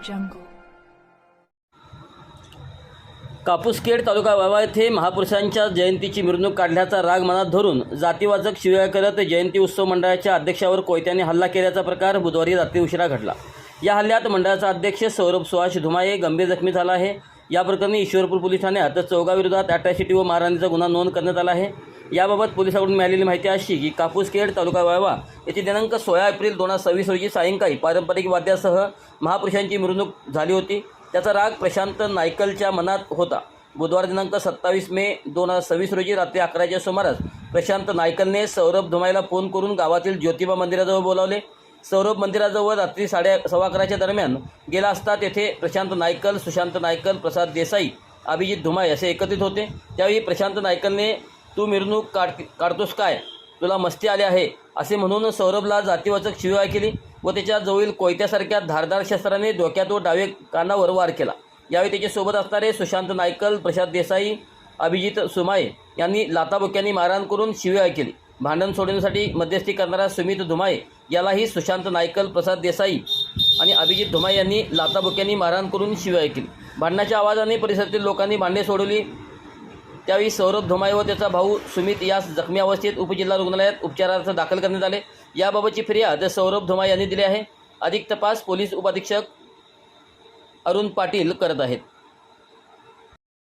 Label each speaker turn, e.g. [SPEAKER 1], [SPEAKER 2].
[SPEAKER 1] jungle.
[SPEAKER 2] कापूसखेड तालुका वावा येथे महापुरुषांच्या जयंतीची मिरवणूक काढल्याचा राग मनात धरून जातीवाचक शिव्या करत जयंती उत्सव मंडळाच्या अध्यक्षावर कोयत्याने हल्ला केल्याचा प्रकार बुधवारी रात्री उशिरा घडला। या हल्ल्यात मंडळाचा अध्यक्ष सौरभ सुहास धुमाळे गंभीर जखमी झाला आहे। या प्रकरणी ईश्वरपूर पोलीस ठाण्यात चौघांविरोधात अट्रॉसिटी व मारहाणीचा गुन्हा नोंद करण्यात आला आहे। याबाबत पोलिसांकडून मिळालेली माहिती अशी की कापूसखेड तालुका वावा येथे दिनांक 16 एप्रिल 2026 रोजी सायंकाळी पारंपरिक वाद्यासह महापुरुषांची मिरवणूक झाली होती। त्याचा राग प्रशांत नायकलच्या मनात होता। बुधवार दिनांक 27 मे 2026 रोजी रात्री 11च्या सुमारास प्रशांत नायकलने सौरभ धुमाळेला फोन करून गावातील ज्योतिबा मंदिराजवळ बोलावले। सौरभ मंदिराजवळ रात्री 11:15च्या दरम्यान गेला असता तेथे प्रशांत नायकल, सुशांत नायकल, प्रसाद देसाई, अभिजित धुमाळे असे एकत्रित होते। त्यावेळी प्रशांत नायकलने तू मिरवणूक काढतोस काय, तुला मस्ती आली आहे असे म्हणून सौरभला जातीवाचक शिवीगाळ केली व त्याच्या जवळील कोयत्यासारख्या धारदार शस्त्राने डोक्यात व डावे कानावर वार केला। यावेळी त्याच्यासोबत असणारे सुशांत नायकल, प्रसाद देसाई, अभिजित सुमाळे यांनी लाथाबुक्यांनी मारहाण करून शिवीगाळ केली। भांडण सोडवण्यासाठी मध्यस्थी करणारा सुमित धुमाळे यालाही सुशांत नायकल, प्रसाद देसाई आणि अभिजित धुमाळे यांनी लाथाबुक्यांनी मारहाण करून शिवीगाळ केली। भांडणाच्या आवाजाने परिसरातील लोकांनी भांडे सोडवली। त्यावेळी सौरभ धुमाळे व त्याचा भाऊ सुमित यास जखमी अवस्थेत उपजिल्हा रुग्णालयात उपचारार्थ दाखल करण्यात आले। याबाबतची फिर्याद सौरभ धुमाळे यांनी दिली आहे। अधिक तपास पोलीस उपाधीक्षक अरुण पाटील करत आहेत।